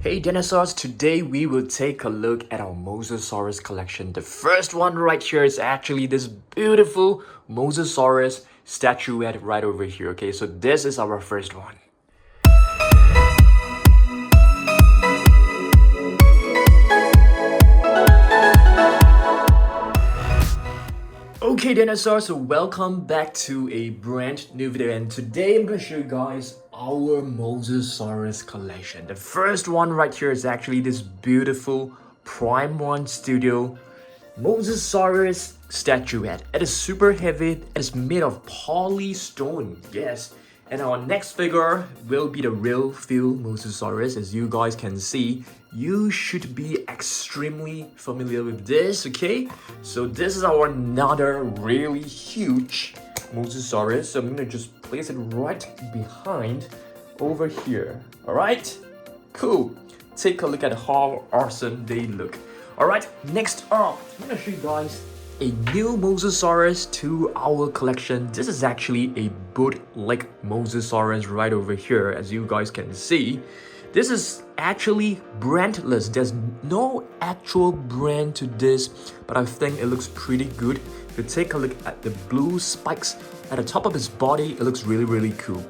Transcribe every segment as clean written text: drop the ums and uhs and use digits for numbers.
Hey dinosaurs, today we will take a look at our Mosasaurus collection. The first one right here is actually this beautiful Mosasaurus statuette right over here. Okay, so this is our first one. Okay dinosaurs, so welcome back to a brand new video, and today I'm going to show you guys our Mosasaurus collection. The first one right here is actually this beautiful Prime 1 Studio Mosausaurus Statuette. It is super heavy, it is made of polystone, yes. And our next figure will be the Real Feel Mosasaurus. As you guys can see, you should be extremely familiar with this, okay? So this is our another really huge Mosasaurus. So I'm gonna just place it right behind over here. Alright? Cool. Take a look at how awesome they look. Alright, next up, I'm gonna show you guys a new Mosasaurus to our collection. This is actually a bootleg Mosasaurus right over here, as you guys can see. This is actually brandless. There's no actual brand to this, but I think it looks pretty good. If you take a look at the blue spikes at the top of his body, it looks really cool.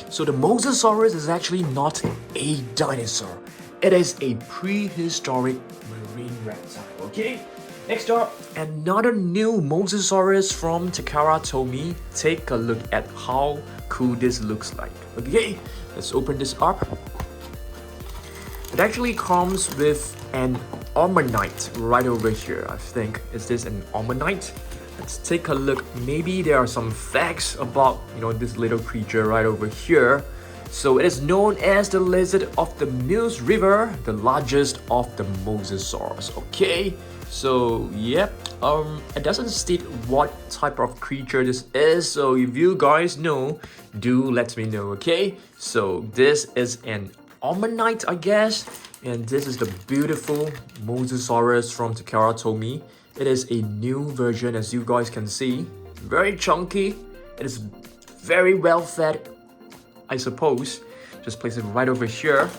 So the Mosasaurus is actually not a dinosaur. It is a prehistoric marine reptile, okay? Next up, another new Mosasaurus from Takara Tomy. Take a look at how cool this looks like. Okay, let's open this up. It actually comes with an ammonite right over here. I think, is this an ammonite? Let's take a look. Maybe there are some facts about, this little creature right over here. So it is known as the lizard of the Mills River, the largest of the mosasaurs. Okay, so yep, it doesn't state what type of creature this is. So if you guys know, do let me know. Okay, so this is an ammonite, I guess, and this is the beautiful Mosasaurus from Takara Tomy. It is a new version, as you guys can see. Very chunky. It is very well fed, I suppose. Just place it right over here.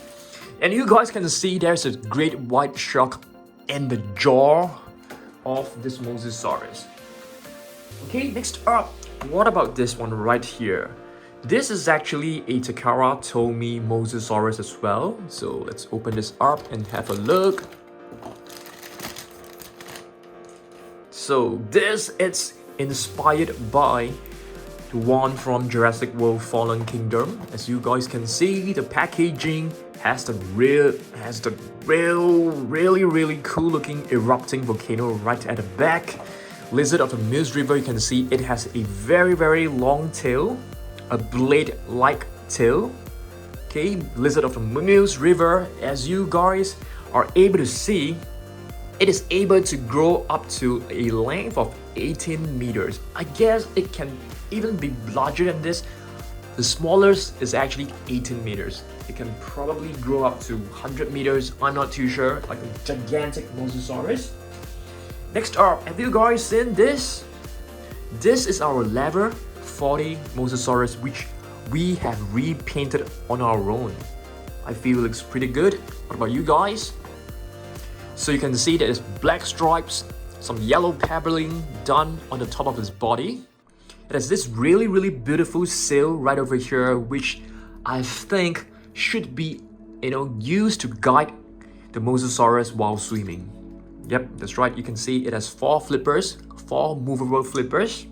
And you guys can see there's a great white shark in the jaw of this Mosasaurus. Okay, next up, what about this one right here? This is actually a Takara Tomy Mosasaurus as well. So let's open this up and have a look. So this is inspired by the one from Jurassic World Fallen Kingdom. As you guys can see, the packaging has the really cool looking erupting volcano right at the back. Lizard of the Mills River, you can see it has a very long tail, a blade-like tail. Okay, Lizard of the Mills River, as you guys are able to see, it is able to grow up to a length of 18 meters. I guess it can even be larger than this. The smallest is actually 18 meters. It can probably grow up to 100 meters. I'm not too sure, like a gigantic Mosasaurus. Next up, have you guys seen this? This is our level 40 Mosasaurus, which we have repainted on our own. I feel it looks pretty good. What about you guys? So you can see there's black stripes, some yellow pebbling done on the top of his body. It has this really beautiful sail right over here, which I think should be, used to guide the Mosasaurus while swimming. Yep, that's right. You can see it has 4 flippers, 4 movable flippers.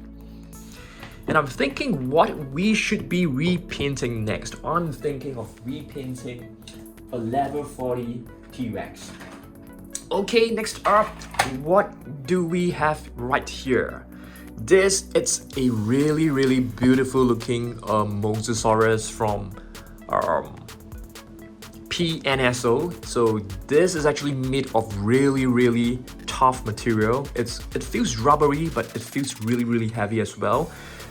And I'm thinking what we should be repainting next. I'm thinking of repainting a level 40 T-Rex. Okay, next up, what do we have right here? It's a really beautiful looking Mosasaurus from PNSO. So this is actually made of really tough material. It feels rubbery, but it feels really heavy as well.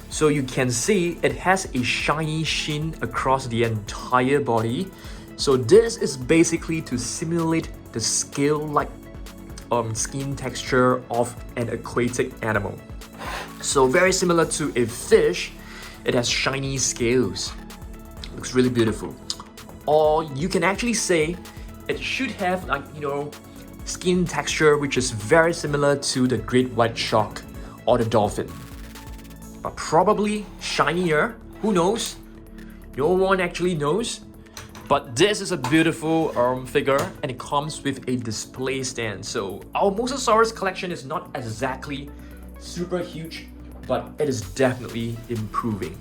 So you can see it has a shiny sheen across the entire body. So this is basically to simulate the scale-like skin texture of an aquatic animal. So very similar to a fish, it has shiny scales. Looks really beautiful. Or you can actually say it should have like, skin texture which is very similar to the great white shark or the dolphin. But probably shinier, who knows? No one actually knows. But this is a beautiful figure, and it comes with a display stand. So our Mosasaurus collection is not exactly super huge, but it is definitely improving,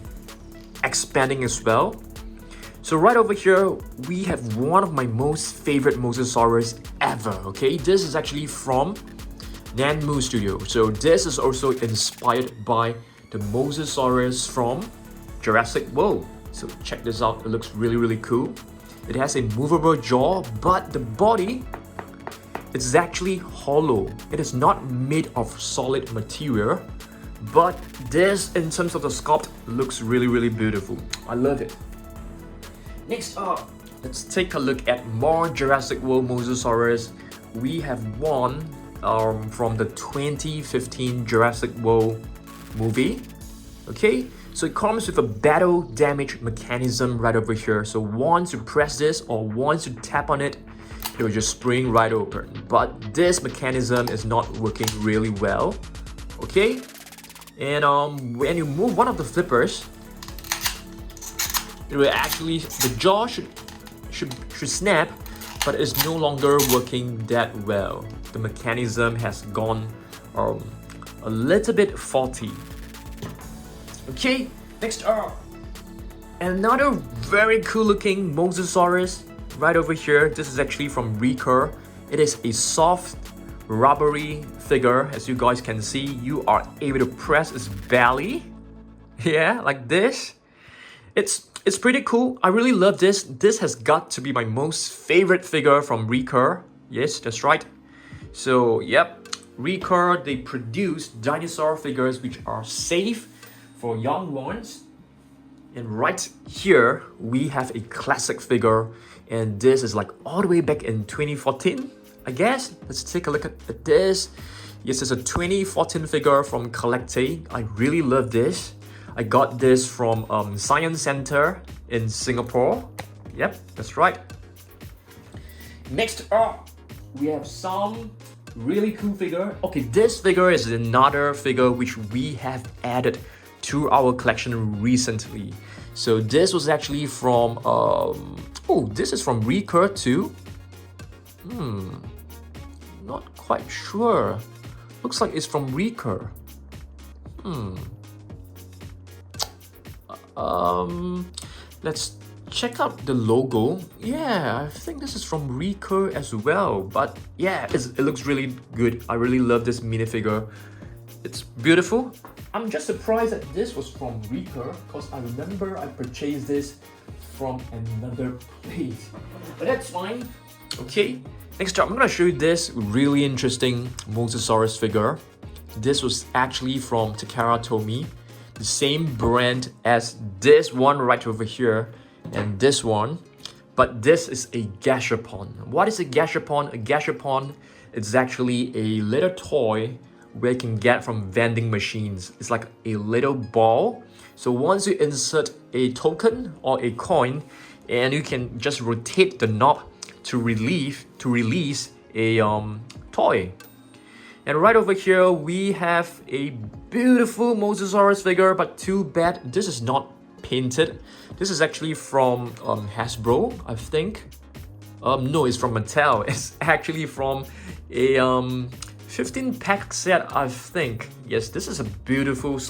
expanding as well. So right over here, we have one of my most favorite Mosasaurus ever, okay? This is actually from Nanmu Studio. So this is also inspired by the Mosasaurus from Jurassic World. So check this out, it looks really, really cool. It has a movable jaw, but the body is actually hollow. It is not made of solid material, but this, in terms of the sculpt, looks really, really beautiful. I love it. Next up, let's take a look at more Jurassic World Mosasaurus. We have one from the 2015 Jurassic World movie. Okay, so it comes with a battle damage mechanism right over here. So once you press this or once you tap on it, it will just spring right open. But this mechanism is not working really well. Okay, and when you move one of the flippers, it will actually, the jaw should snap, but it's no longer working that well. The mechanism has gone a little bit faulty. Okay, next up, another very cool looking Mosasaurus right over here. This is actually from Recur. It is a soft, rubbery figure. As you guys can see, you are able to press its belly. Yeah, like this. It's pretty cool. I really love this. This has got to be my most favorite figure from Recur. Yes, that's right. So, yep, Recur, they produce dinosaur figures which are safe for young ones. And right here, we have a classic figure. And this is like all the way back in 2014, I guess. Let's take a look at this. Yes, it's a 2014 figure from CollectA. I really love this. I got this from Science Center in Singapore. Yep, that's right. Next up, we have some really cool figure. Okay, this figure is another figure which we have added to our collection recently. So this was actually from, oh, this is from Recur too. Not quite sure. Looks like it's from Recur. Let's check out the logo. Yeah, I think this is from Recur as well. But yeah, it looks really good. I really love this minifigure. It's beautiful. I'm just surprised that this was from Recur because I remember I purchased this from another place. But that's fine. Okay, next up, I'm gonna show you this really interesting Mosasaurus figure. This was actually from Takara Tomy, the same brand as this one right over here and this one, but this is a Gashapon. What is a Gashapon? A Gashapon is actually a little toy where you can get from vending machines. It's like a little ball. So once you insert a token or a coin, and you can just rotate the knob to release a toy. And right over here, we have a beautiful Mosasaurus figure, but too bad this is not painted. This is actually from Hasbro, I think. No, it's from Mattel. It's actually from a 15-pack set, I think. Yes, this is a beautiful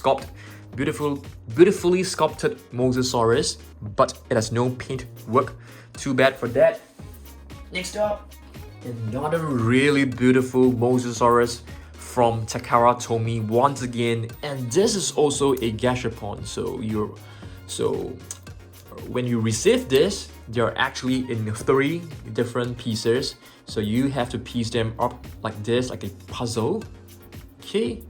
beautifully sculpted Mosasaurus, but it has no paint work. Too bad for that. Next up, another really beautiful Mosasaurus from Takara Tomy once again, and this is also a Gashapon. So when you receive this, they're actually in 3 different pieces. So you have to piece them up like this, like a puzzle. Okay,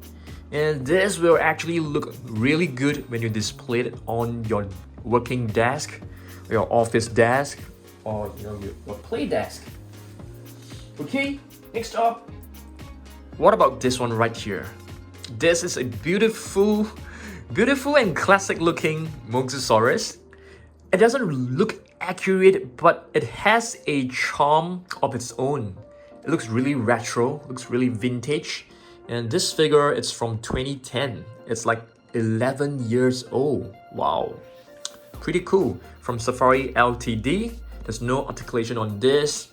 and this will actually look really good when you display it on your working desk, your office desk, or your play desk. Okay, next up, what about this one right here? This is a beautiful and classic looking Mosasaurus. It doesn't look accurate, but it has a charm of its own. It looks really retro, looks really vintage. And this figure, it's from 2010. It's like 11 years old. Wow. Pretty cool. From Safari Ltd. There's no articulation on this.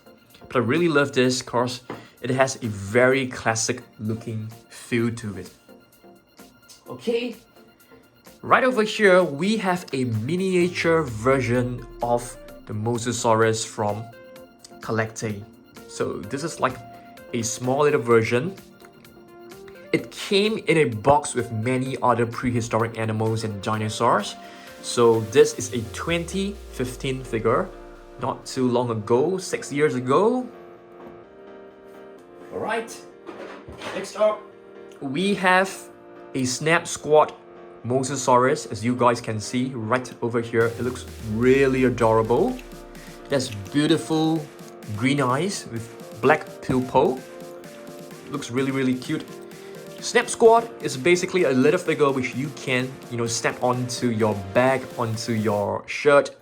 But I really love this because it has a very classic looking feel to it. Okay. Right over here, we have a miniature version of the Mosasaurus from CollectA. So this is like a small little version. It came in a box with many other prehistoric animals and dinosaurs. So this is a 2015 figure, not too long ago, 6 years ago. Alright, next up, we have a Snap Squad Mosasaurus, as you guys can see right over here. It looks really adorable. It has beautiful green eyes with black pupil. Looks really cute. Snap Squad is basically a little figure which you can, snap onto your bag, onto your shirt,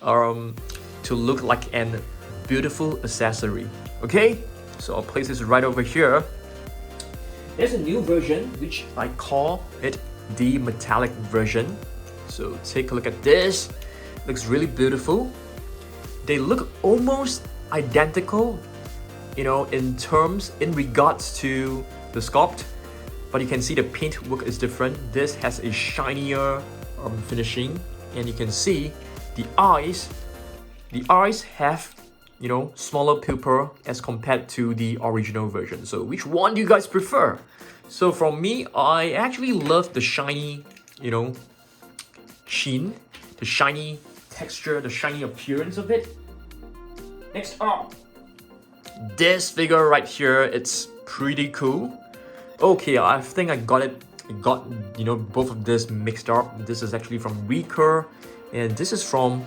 to look like an beautiful accessory. Okay, so I'll place this right over here. There's a new version which I call it the metallic version. So take a look at this. Looks really beautiful. They look almost identical, in regards to the sculpt, but you can see the paint work is different. This has a shinier finishing, and you can see the eyes have smaller pupil as compared to the original version. So which one do you guys prefer? So for me, I actually love the shiny, sheen, the shiny texture, the shiny appearance of it. Next up, this figure right here, it's pretty cool. Okay, I think I got both of this mixed up. This is actually from Recur, and this is from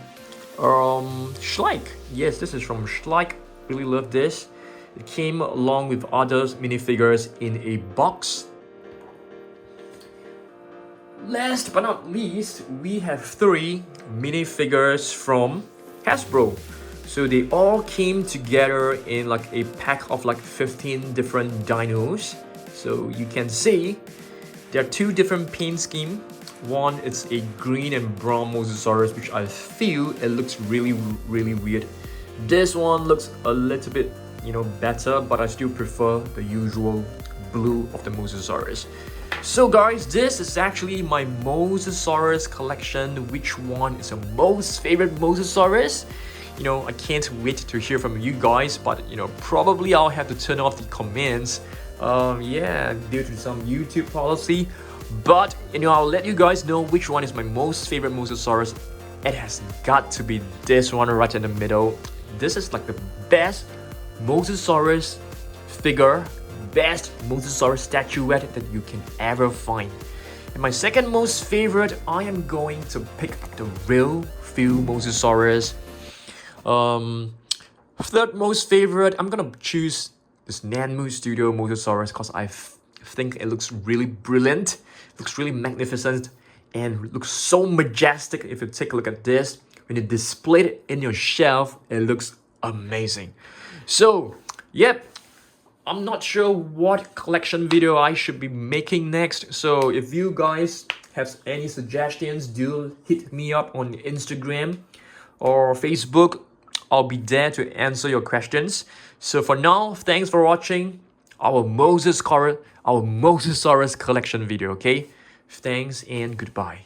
Schleich. Yes, this is from Schleich. Really love this. It came along with other minifigures in a box. Last but not least, we have 3 minifigures from Hasbro. So they all came together in like a pack of like 15 different dinos. So you can see there are 2 different paint schemes. One, it's a green and brown Mosasaurus, which I feel it looks really weird. This one looks a little bit better, but I still prefer the usual blue of the Mosasaurus. So guys, this is actually my Mosasaurus collection. Which one is your most favorite Mosasaurus? I can't wait to hear from you guys, but probably I'll have to turn off the comments, due to some YouTube policy. But I'll let you guys know which one is my most favorite Mosasaurus. It has got to be this one right in the middle. This is like the best Mosasaurus figure, best Mosasaurus statuette that you can ever find. And my second most favorite, I am going to pick the Real Feel Mosasaurus. Third most favorite, I'm gonna choose this Nanmu Studio Mosausaurus because I think it looks really brilliant, looks really magnificent, and looks so majestic. If you take a look at this, when you display it in your shelf, it looks amazing. So, yep, I'm not sure what collection video I should be making next. So if you guys have any suggestions, do hit me up on Instagram or Facebook. I'll be there to answer your questions. So for now, thanks for watching our Mosasaurus collection video, okay? Thanks and goodbye.